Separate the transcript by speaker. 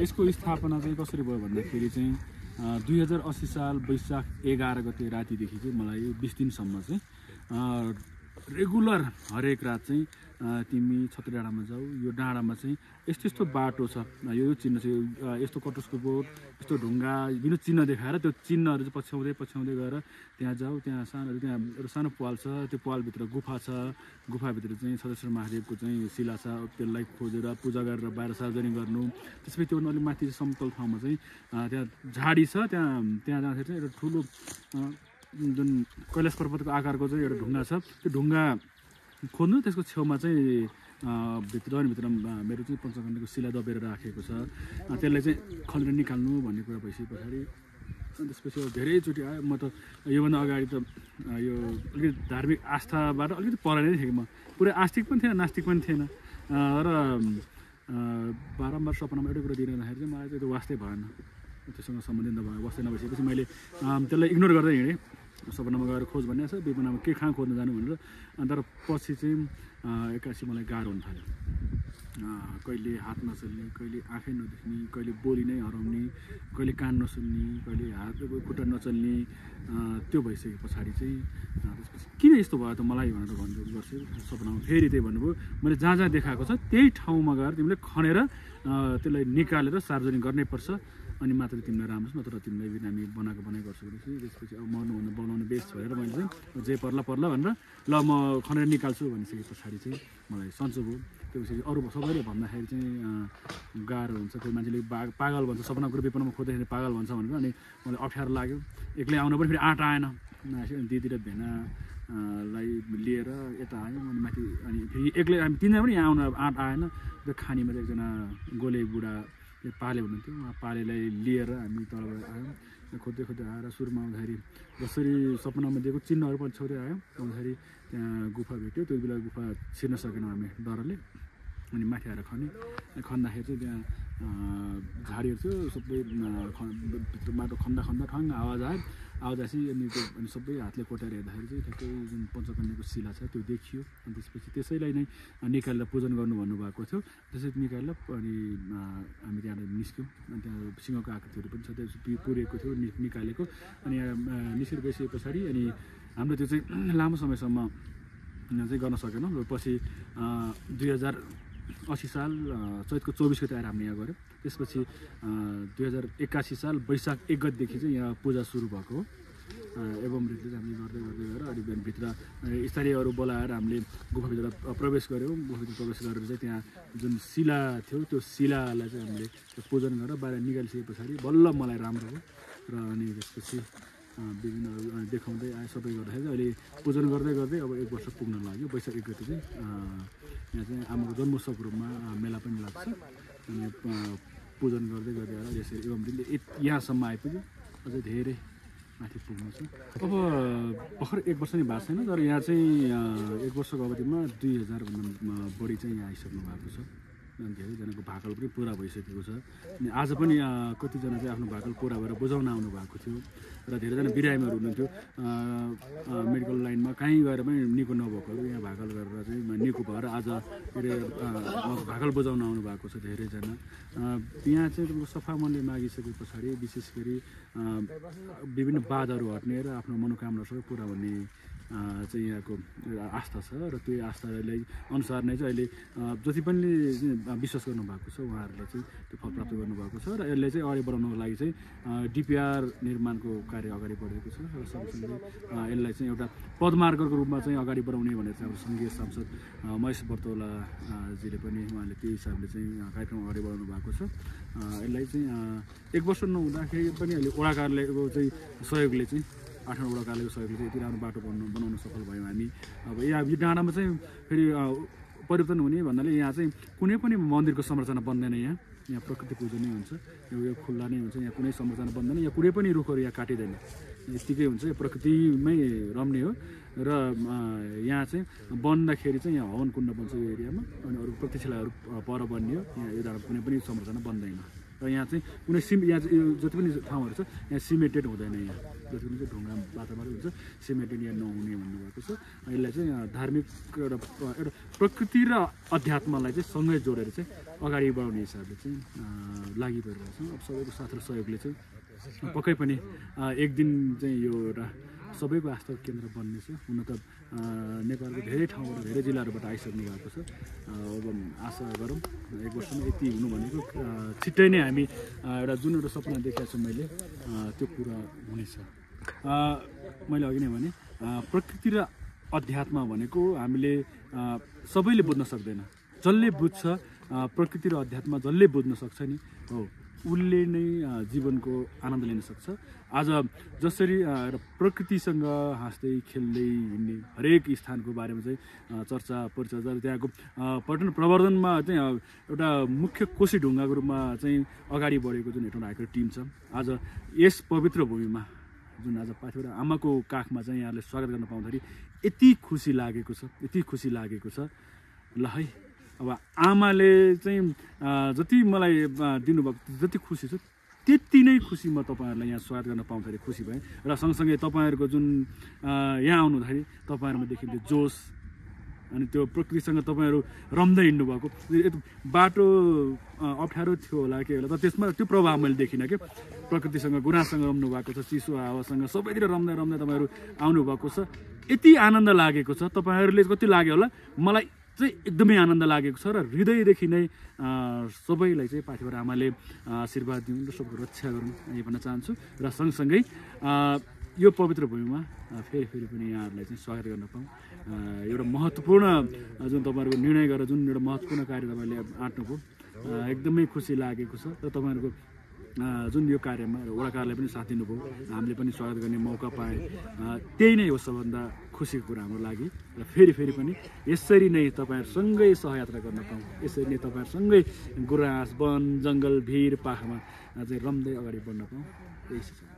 Speaker 1: यसको स्थापना चाहिँ कसरी भयो भन्दाखेरि चाहिँ 2080 साल वैशाख 11 गते रातिदेखि चाहिँ मलाई 20 दिनसम्म चाहिँ रेगुलर हरेक रात चाहिँ तिमी छत्री डाँडामा जाऊ, यो डाँडामा चाहिँ यस्तो यस्तो बाटो छ, यो चिन्ह चाहिँ यस्तो कटुसको बोट, यस्तो ढुङ्गा जुन चिन्ह देखाएर त्यो चिन्हहरू चाहिँ पछ्याउँदै गएर त्यहाँ जाऊ। त्यहाँ एउटा सानो पाल छ, त्यो पालभित्र गुफा छ, गुफाभित्र चाहिँ सदश्वर महादेवको चाहिँ शिला छ, त्यसलाई खोजेर पूजा गरेर बाहिर सार्वजनिक गर्नु। त्यसपछि त्यो अलिक माथि समतल ठाउँमा चाहिँ त्यहाँ झाडी छ, त्यहाँ जाँदाखेरि चाहिँ एउटा ठुलो जुन कैलाश पर्वतको आकारको चाहिँ एउटा ढुङ्गा छ, त्यो ढुङ्गा खोज्नु, त्यसको छेउमा चाहिँ भित्र मेरो चाहिँ पञ्चकन्याको शिला दबेर राखेको छ, त्यसलाई चाहिँ खनेर निकाल्नु भन्ने कुरा भइसके पछाडि अनि त्यसपछि धेरैचोटि आयो। म त योभन्दा अगाडि त यो अलिकति धार्मिक आस्थाबाट अलिकति पर नै थिएँ, म पुरै आस्तिक पनि थिएन नास्तिक पनि थिएन र बारम्बार सपनामा एउटै कुरा दिइरहँदाखेरि चाहिँ मलाई चाहिँ त्यो वास्तै भएन, त्योसँग सम्बन्धित नभए वास्तै नभइसकेपछि मैले त्यसलाई इग्नोर गर्दै हिँडेँ। सपनामा गएर खोज भन्ने छ, विपनामा के कहाँ खोज्न जानु भनेर। तर पछि चाहिँ एक्कासी मलाई गाह्रो हुन थाल्यो, कहिले हात नचल्ने, कहिले आँखै नदेख्ने, कहिले बोली नै हराउने, कहिले कान नसुन्ने, कहिले हात खुट्टा नचल्ने, त्यो भइसके पछाडि चाहिँ त्यसपछि किन यस्तो भयो त मलाई भनेर भन्नु गर्छु। सपनामा फेरि त्यही भन्नुभयो, मैले जहाँ जहाँ देखाएको छ त्यही ठाउँमा गएर तिमीले खनेर त्यसलाई निकालेर सार्वजनिक गर्नैपर्छ, अनि मात्र तिमीलाई राम्रो छ, नत्र तिमीलाई बिरामी बनाइ गर्छु भनेपछि त्यसपछि अब मर्नुभन्दा बनाउनु बेस्ट भएर मैले चाहिँ जे पर्ला भनेर ल म खनेर निकाल्छु भनिसके पछाडि चाहिँ मलाई सन्चो भयो। त्यसपछि अरू सबैले भन्दाखेरि चाहिँ गाह्रो हुन्छ, कोही मान्छेले पागल भन्छ, सपना कुरो विपनामा खोज्दाखेरि पागल भन्छ भनेर, अनि मलाई अप्ठ्यारो लाग्यो। एक्लै आउनु पनि फेरि आँट आएन, दिदी र भेनालाई लिएर यता आयो, अनि माथि अनि फेरि एक्लै हामी तिनजना पनि यहाँ आउनु आँट आएन। त्यो खानीमा चाहिँ एकजना गोले बुढा पाले हुनुहुन्थ्यो, उहाँ पालेलाई लिएर हामी तलबाट आयौँ। खोज्दै आएर सुरुमा आउँदाखेरि जसरी सपनामा दिएको चिन्हहरू पनि छेउदै आयौँ, आउँदाखेरि त्यहाँ गुफा भेट्यो। त्यो बेला गुफा छिर्न सकेनौँ हामी डरले, अनि माथि आएर खन्दाखेरि चाहिँ त्यहाँ झाडीहरू थियो, सबै भित्र माटो खन्दा ठङ्ग आवाज आएपछि अनि सबै हातले कोटाएर हेर्दाखेरि चाहिँ ठ्याक्कै जुन पञ्चकन्याको शिला छ त्यो देखियो। अनि त्यसपछि त्यसैलाई नै निकालेर पूजन गर्नु भन्नुभएको थियो, त्यसरी निकालेर अनि हामी त्यहाँ निस्क्यौँ। अनि त्यहाँ सिंहको आकृतिहरू पनि छ, त्यो पुरेको थियो निकालेको। अनि निस्केर गइसके पछाडि अनि हाम्रो त्यो चाहिँ लामो समयसम्म चाहिँ गर्न सकेनौँ। पछि 2080 साल चैतको 24 गते आएर हामीले यहाँ गऱ्यौँ। त्यसपछि 2081 साल वैशाख 1 गतेदेखि चाहिँ यहाँ पूजा सुरु भएको हो। एवं रीतिले चाहिँ हामीले गर्दै गएर अनि भित्र स्थानीयहरू बोलाएर हामीले गुफाभित्र प्रवेश गऱ्यौँ। गुफाभित्र प्रवेश गरेर चाहिँ त्यहाँ जुन शिला थियो त्यो शिलालाई चाहिँ हामीले पूजन गरेर बाहिर निकालिसके पछाडि बल्ल मलाई राम्रो भयो। र अनि त्यसपछि विभिन्न देखाउँदै आए सबै गर्दाखेरि अहिले पूजन गर्दै अब 1 वर्ष पुग्न लाग्यो। वैशाख 1 गते चाहिँ यहाँ चाहिँ आमाको जन्मोत्सवको रूपमा मेला पनि लाग्छ। अनि पूजन गर्दै आएर यसरी एवं रीतिले यहाँसम्म आइपुग्यो, अझै धेरै माथि पुग्नु छ। अब भर्खर 1 वर्ष नै भएको छैन, तर यहाँ चाहिँ 1 वर्षको अवधिमा 2000भन्दा बढी चाहिँ यहाँ आइसक्नु भएको छ। धेरैजनाको भाकल पनि पुरा भइसकेको छ। अनि आज पनि कतिजना चाहिँ आफ्नो भाकल पुरा भएर बुझाउन आउनु भएको थियो र धेरैजना बिरामीहरू हुनुहुन्थ्यो मेडिकल लाइनमा, कहीँ गएर पनि निको नभएकोहरू यहाँ भाकल गरेर चाहिँ निको भएर आज फेरि भाकल बुझाउन आउनु भएको छ धेरैजना। यहाँ चाहिँ तपाईँको सफा मनले मागिसके पछाडि विशेष गरी विभिन्न बाधाहरू हट्ने र आफ्नो मनोकामना सबै पुरा हुने चाहिँ यहाँको आस्था छ। र त्यो आस्थालाई अनुसार नै चाहिँ अहिले जति पनि विश्वास गर्नुभएको छ उहाँहरूले चाहिँ त्यो फल प्राप्त गर्नुभएको छ। र यसलाई चाहिँ अगाडि बढाउनको लागि चाहिँ डिपिआर निर्माणको कार्य अगाडि बढेको छ। र सँगसँगै यसलाई चाहिँ एउटा पदमार्गको रूपमा चाहिँ अगाडि बढाउने भनेर चाहिँ हाम्रो सङ्घीय सांसद महेश बर्तौलाजीले पनि उहाँले त्यही हिसाबले चाहिँ कार्यक्रम अगाडि बढाउनु भएको छ। यसलाई चाहिँ 1 वर्ष नहुँदाखेरि पनि अहिले वडा कार्यालयको चाहिँ सहयोगले चाहिँ 8औं वडा कार्यालयको सहयोगले चाहिँ यति राम्रो बाटो बनाउन सफल भयौँ हामी। अब यहाँ यो डाँडामा चाहिँ फेरि परिवर्तन हुने भन्नाले यहाँ चाहिँ कुनै पनि मन्दिरको संरचना बन्दैन, यहाँ प्रकृति पूजन नै हुन्छ, यो खुल्ला नै हुन्छ, यहाँ कुनै संरचना बन्दैन, यहाँ कुनै पनि रुखहरू यहाँ काटिँदैन, यत्तिकै हुन्छ, यो प्रकृतिमै रम्ने हो। र यहाँ चाहिँ बन्दाखेरि चाहिँ यहाँ हवन कुण्ड बन्छ यो एरियामा, अनि अरू प्रतिष्ठाहरू पर बन्ने हो, यहाँ यो डाँडा कुनै पनि संरचना बन्दैन। र यहाँ चाहिँ कुनै यहाँ जति पनि ठाउँहरू छ यहाँ सिमेन्टेड हुँदैन, यहाँ जति पनि चाहिँ ढुङ्गा बाटो मात्रै हुन्छ, सिमेन्टेड यहाँ नहुने भन्नुभएको छ। यसलाई चाहिँ धार्मिक एउटा प्रकृति र अध्यात्मलाई चाहिँ सँगै जोडेर चाहिँ अगाडि बढाउने हिसाबले चाहिँ लागि परिरहेको छ। अब सबैको साथ र सहयोगले चाहिँ पक्कै पनि एक दिन चाहिँ यो एउटा सबैको आस्थाको केन्द्र बन्नेछ। हुन त नेपालको धेरै ठाउँबाट धेरै जिल्लाहरूबाट आइसक्नु भएको छ। अब आशा गरौँ 1 वर्षमा यति हुनु भनेको छिट्टै नै हामी एउटा जुन एउटा सपना देखेको छु मैले त्यो पुरा हुनेछ। मैले अघि नै भने प्रकृति र अध्यात्म भनेको हामीले सबैले बुझ्न सक्दैन, जसले बुझ्छ प्रकृति र अध्यात्म जसले बुझ्न सक्छ नि हो उसले नै जीवनको आनन्द लिन सक्छ। आज जसरी प्रकृतिसँग हाँस्दै खेल्दै हिँड्ने हरेक स्थानको बारेमा चाहिँ चर्चा परिचर्चा, त्यहाँको पर्यटन प्रवर्धनमा चाहिँ एउटा मुख्य कोशी ढुङ्गाको रूपमा चाहिँ अगाडि बढेको जुन हेटौँडा हाइकको टिम छ, आज यस पवित्र भूमिमा जुन आज पाठेर आमाको काखमा चाहिँ यहाँले स्वागत गर्न पाउँदाखेरि यति खुसी लागेको छ, यति खुसी लागेको छ। ल है अब आमाले चाहिँ जति मलाई दिनुभएको जति खुसी छु त्यति नै खुसी म तपाईँहरूलाई यहाँ स्वागत गर्न पाउँदाखेरि खुसी भएँ। र सँगसँगै तपाईँहरूको जुन यहाँ आउनुहुँदाखेरि तपाईँहरूमा देखिन्थ्यो जोस, अनि त्यो प्रकृतिसँग तपाईँहरू रम्दै हिँड्नुभएको बाटो अप्ठ्यारो थियो होला के होला, तर त्यसमा त्यो प्रभाव मैले देखिनँ कि प्रकृतिसँग गुराँससँग रम्नु भएको छ, चिसो हावासँग सबैतिर रम्दै रम्दै तपाईँहरू आउनुभएको छ। यति आनन्द लागेको छ, तपाईँहरूले कति लाग्यो होला, मलाई चाहिँ एकदमै आनन्द लागेको छ। र हृदयदेखि नै सबैलाई चाहिँ पाठेर आमाले आशीर्वाद दिउन् र सबको रक्षा गरौँ यही भन्न चाहन्छु। र सँगसँगै यो पवित्र भूमिमा फेरि पनि यहाँहरूलाई चाहिँ स्वागत गर्न पाऊँ। एउटा महत्त्वपूर्ण जुन तपाईँहरूको निर्णय गरेर जुन एउटा महत्त्वपूर्ण कार्य तपाईँले आँट्नुभयो, एकदमै खुसी लागेको छ। र तपाईँहरूको जुन यो कार्यमा वडा कार्यालयले पनि साथ दिनुभयो, हामीले पनि स्वागत गर्ने मौका पाएँ, त्यही नै हो सबभन्दा खुसीको कुरा हाम्रो लागि। र फेरि पनि यसरी नै तपाईँहरूसँगै सहयात्रा गर्न पाऊँ, यसरी नै तपाईँहरूसँगै गुराँस वन जङ्गल भिर पाखामा चाहिँ रम्दै अगाडि बढ्न पाऊँ, यही छ।